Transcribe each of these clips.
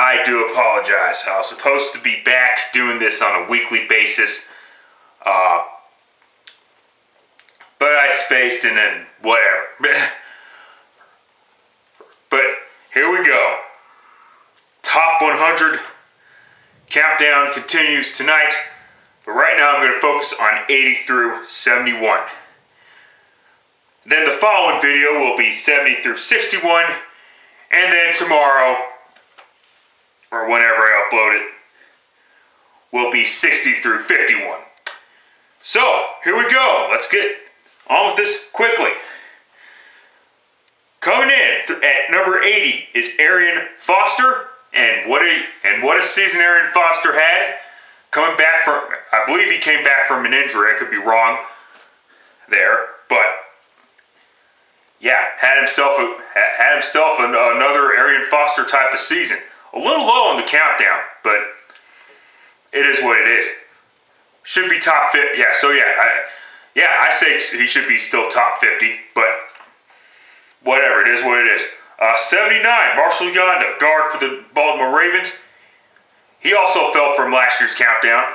I do apologize. I was supposed to be back doing this on a weekly basis, but I spaced and then whatever. But here we go. Top 100 countdown continues tonight, but right now I'm going to focus on 80 through 71. Then the following video will be 70 through 61, and then tomorrow, or whenever I upload it, will be 60 through 51. So, here we go. Let's get on with this quickly. Coming in at number 80 is Arian Foster, and what a season Arian Foster had. Coming back from, I believe he came back from an injury. I could be wrong there, but yeah, had himself another Arian Foster type of season. A little low on the countdown, but it is what it is. Should be top 50. Yeah, so I say he should be still top 50, but whatever, it is what it is. 79, Marshall Yanda, guard for the Baltimore Ravens. He also fell from last year's countdown.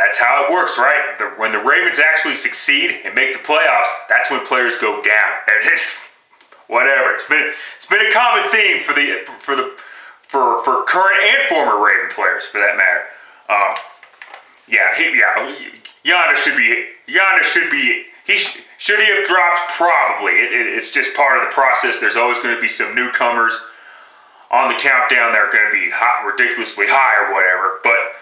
That's how it works, right? When the Ravens actually succeed and make the playoffs, that's when players go down. Whatever. It's been a common theme for current and former Raven players, for that matter. Yanda should be. Should he have dropped? Probably. It's just part of the process. There's always going to be some newcomers on the countdown that are going to be ridiculously high or whatever. But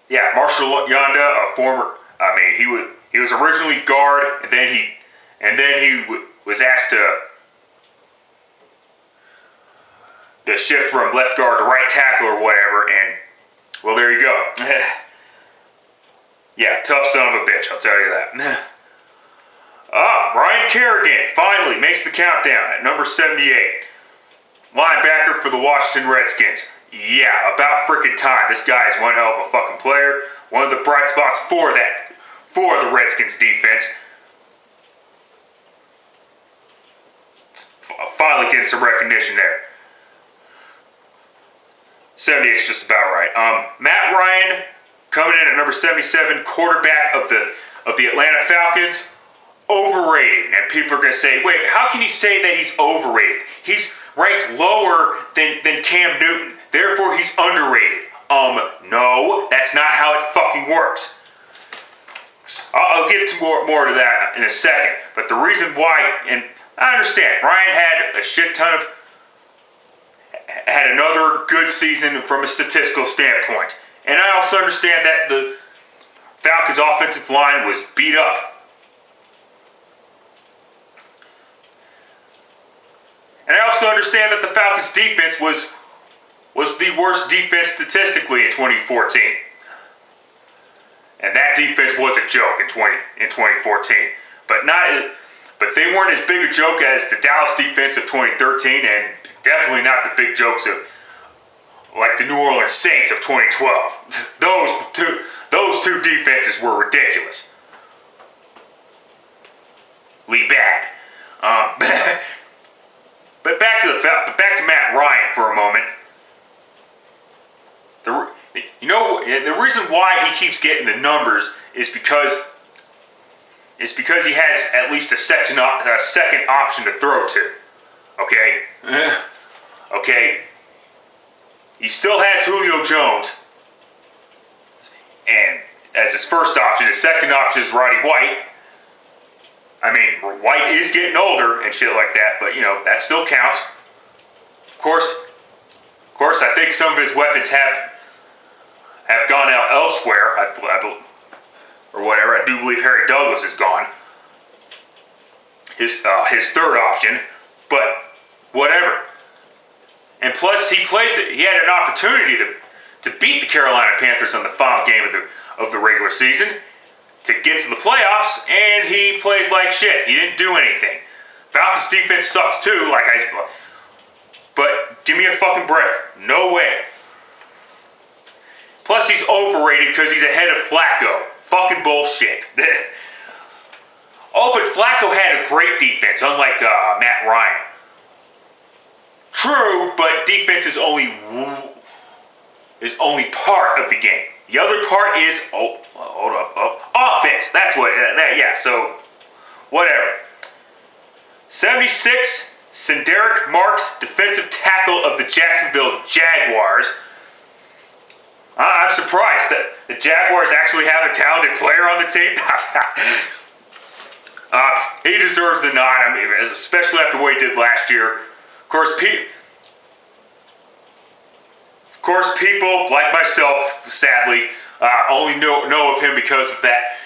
yeah, Marshall Yanda, a former. I mean, he was originally guard, and then he was asked to shift from left guard to right tackle or whatever, and well, there you go. Yeah, tough son of a bitch, I'll tell you that. Brian Kerrigan finally makes the countdown at number 78. Linebacker for the Washington Redskins. Yeah, about freaking time. This guy is one hell of a fucking player. One of the bright spots for the Redskins defense. Finally getting some recognition there. 78 is just about right. Matt Ryan coming in at number 77, quarterback of the Atlanta Falcons. Overrated. And people are going to say, wait, how can you say that he's overrated? He's ranked lower than Cam Newton. Therefore, he's underrated. No, that's not how it fucking works. I'll get to more to that in a second. But the reason why, and I understand, Ryan had another good season from a statistical standpoint. And I also understand that the Falcons' offensive line was beat up. And I also understand that the Falcons' defense was the worst defense statistically in 2014. And that defense was a joke in 2014. But they weren't as big a joke as the Dallas defense of 2013, and definitely not the big jokes of like the New Orleans Saints of 2012. Those two defenses were ridiculous. Bad. But back to Matt Ryan for a moment. The reason why he keeps getting the numbers is because he has at least a second option to throw to. Okay. He still has Julio Jones, and as his first option, his second option is Roddy White. I mean, White is getting older and shit like that, but that still counts. Of course, I think some of his weapons have gone out elsewhere, or whatever. I do believe Harry Douglas is gone. His third option, but whatever. And plus, he had an opportunity to beat the Carolina Panthers on the final game of the regular season to get to the playoffs, and he played like shit. He didn't do anything. Falcons defense sucked too, but give me a fucking break. No way. Plus, he's overrated because he's ahead of Flacco. fucking bullshit. Oh, but Flacco had a great defense, unlike Matt Ryan. True, but defense is only part of the game. The other part is offense. That's what. Yeah. So whatever. 76. Senderick Marks, defensive tackle of the Jacksonville Jaguars. I'm surprised that the Jaguars actually have a talented player on the team. He deserves the nod, I mean, especially after what he did last year. Of course, people like myself, sadly, only know of him because of that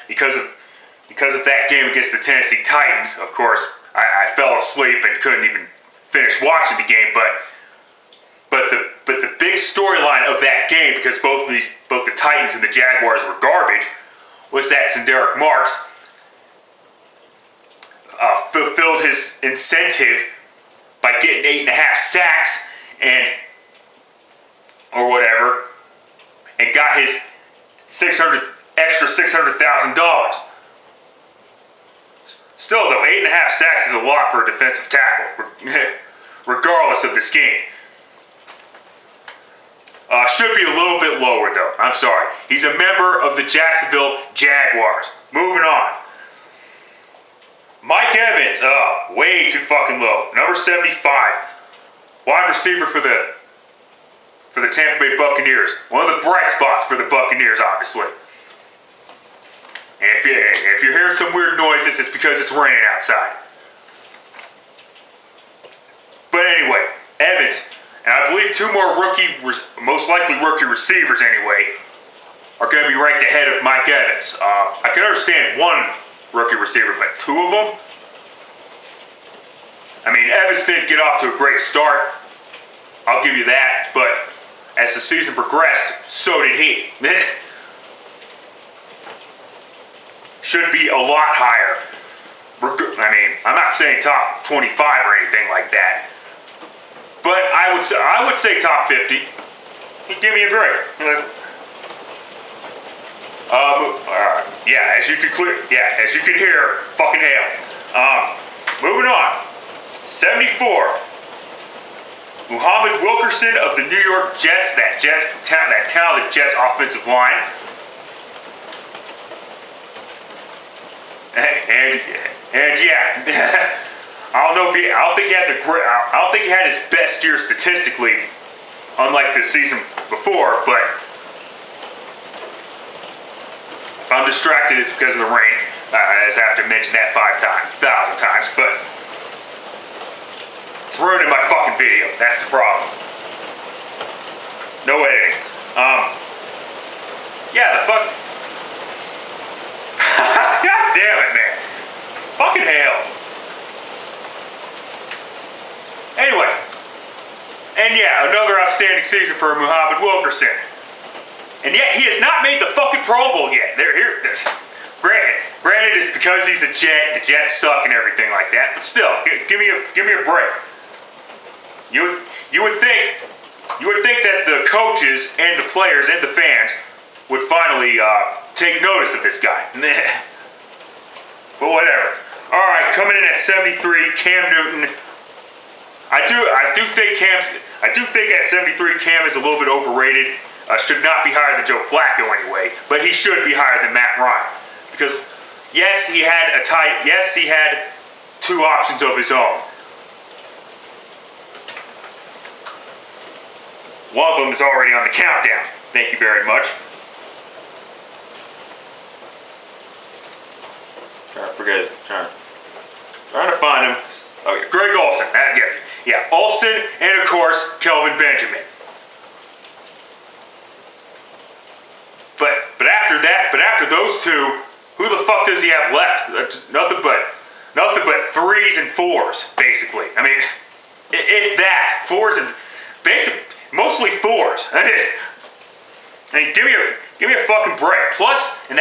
game against the Tennessee Titans. Of course, I fell asleep and couldn't even finish watching the game, but the big storyline of that game, because both the Titans and the Jaguars were garbage, was that Senderick Marks fulfilled his incentive by getting 8.5 sacks or whatever, and got his extra $600,000. Still, though, 8.5 sacks is a lot for a defensive tackle, regardless of the scheme. Should be a little bit lower, though. I'm sorry. He's a member of the Jacksonville Jaguars. Moving on. Mike Evans, way too fucking low. Number 75. Wide receiver for the Tampa Bay Buccaneers. One of the bright spots for the Buccaneers, obviously. And if you're hearing some weird noises, it's because it's raining outside. But anyway, Evans, and I believe two more most likely rookie receivers anyway, are going to be ranked ahead of Mike Evans. I can understand one rookie receiver, but two of them? I mean, Evans didn't get off to a great start. I'll give you that, but as the season progressed, so did he. Should be a lot higher. I mean, I'm not saying top 25 or anything like that, but I would say top 50. Give me a break. As you can hear, fucking hail. Moving on. 74. Muhammad Wilkerson of the New York Jets. That talented Jets offensive line. And yeah, I don't think he had his best year statistically, unlike the season before. But if I'm distracted, it's because of the rain. I just have to mention that 1,000 times. But it's ruining my fucking video. That's the problem. No editing. Yeah, the fuck. God damn it, man. Fucking hell. Anyway. And yeah, another outstanding season for Muhammad Wilkerson. And yet, he has not made the fucking Pro Bowl yet. Granted, it's because he's a Jet. The Jets suck and everything like that. But still, give me a break. You would think that the coaches and the players and the fans would finally take notice of this guy. But whatever. All right, coming in at 73, Cam Newton. I do think at 73 Cam is a little bit overrated. Should not be higher than Joe Flacco anyway, but he should be higher than Matt Ryan, because yes, he had two options of his own. One of them is already on the countdown. Thank you very much. Trying to find him. Oh yeah, Greg Olsen. Yeah, Olsen, and of course Kelvin Benjamin. But after those two, who the fuck does he have left? Nothing but threes and fours, basically. I mean, if that, fours and mostly fours. I mean, give me a fucking break. Plus in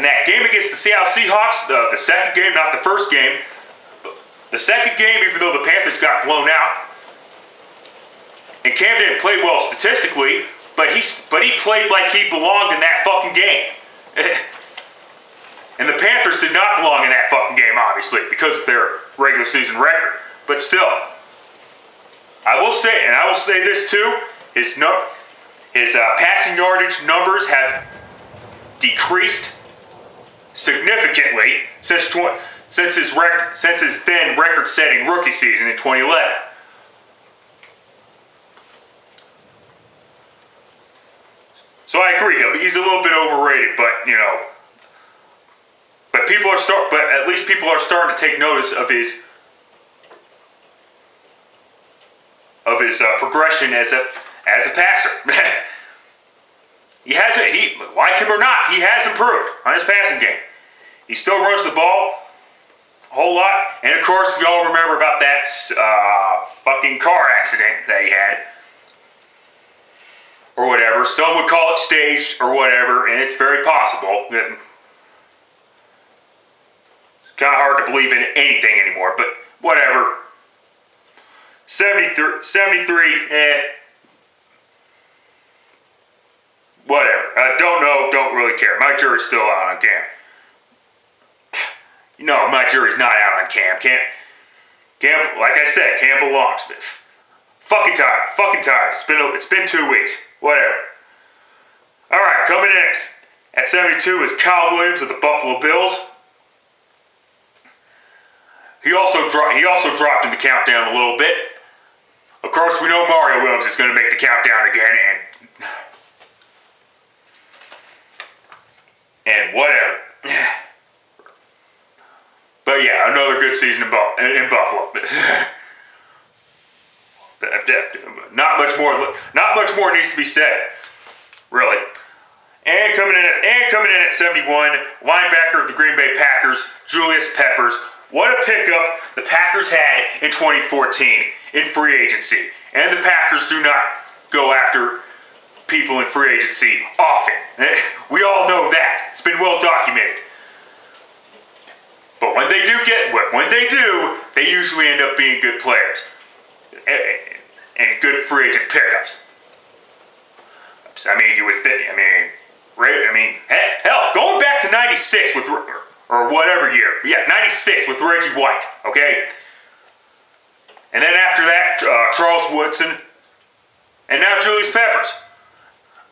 that game against the Seattle Seahawks, the second game, not the first game, the second game, even though the Panthers got blown out, and Cam didn't play well statistically, but he played like he belonged in that fucking game. And the Panthers did not belong in that fucking game, obviously, because of their regular season record. But still, I will say this too: his passing yardage numbers have decreased significantly since his then record-setting rookie season in 2011. So I agree, he's a little bit overrated, but but at least people are starting to take notice of his progression as a passer. Like him or not, he has improved on his passing game. He still runs the ball a whole lot, and of course, we all remember about that fucking car accident that he had, or whatever. Some would call it staged or whatever, and it's very possible. It's kind of hard to believe in anything anymore, but whatever. 73, whatever. I don't know, don't really care. My jury's still out on Cam. No, my jury's not out on Cam. Cam, like I said, Cam belongs. But fucking tired. It's been 2 weeks. Whatever. All right, coming in at 72 is Kyle Williams of the Buffalo Bills. He also dropped in the countdown a little bit. Of course, we know Mario Williams is going to make the countdown again, and whatever. But yeah, another good season in Buffalo. Not much more needs to be said, really. And coming in at 71, linebacker of the Green Bay Packers, Julius Peppers. What a pickup the Packers had in 2014 in free agency. And the Packers do not go after people in free agency often. We all know that. It's been well documented. But when they do, they usually end up being good players and good free agent pickups. I mean, you would think. Hell, going back to '96 with or whatever year, yeah, '96 with Reggie White. Okay, and then after that, Charles Woodson, and now Julius Peppers.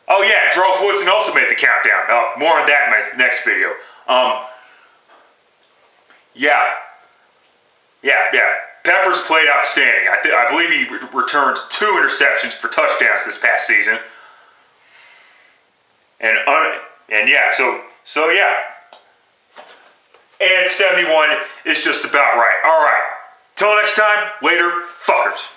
Oh yeah, Charles Woodson also made the countdown. More on that in my next video. Yeah. Peppers played outstanding. I believe he returned 2 interceptions for touchdowns this past season. And yeah, so yeah. And 71 is just about right. All right. Till next time, later, fuckers.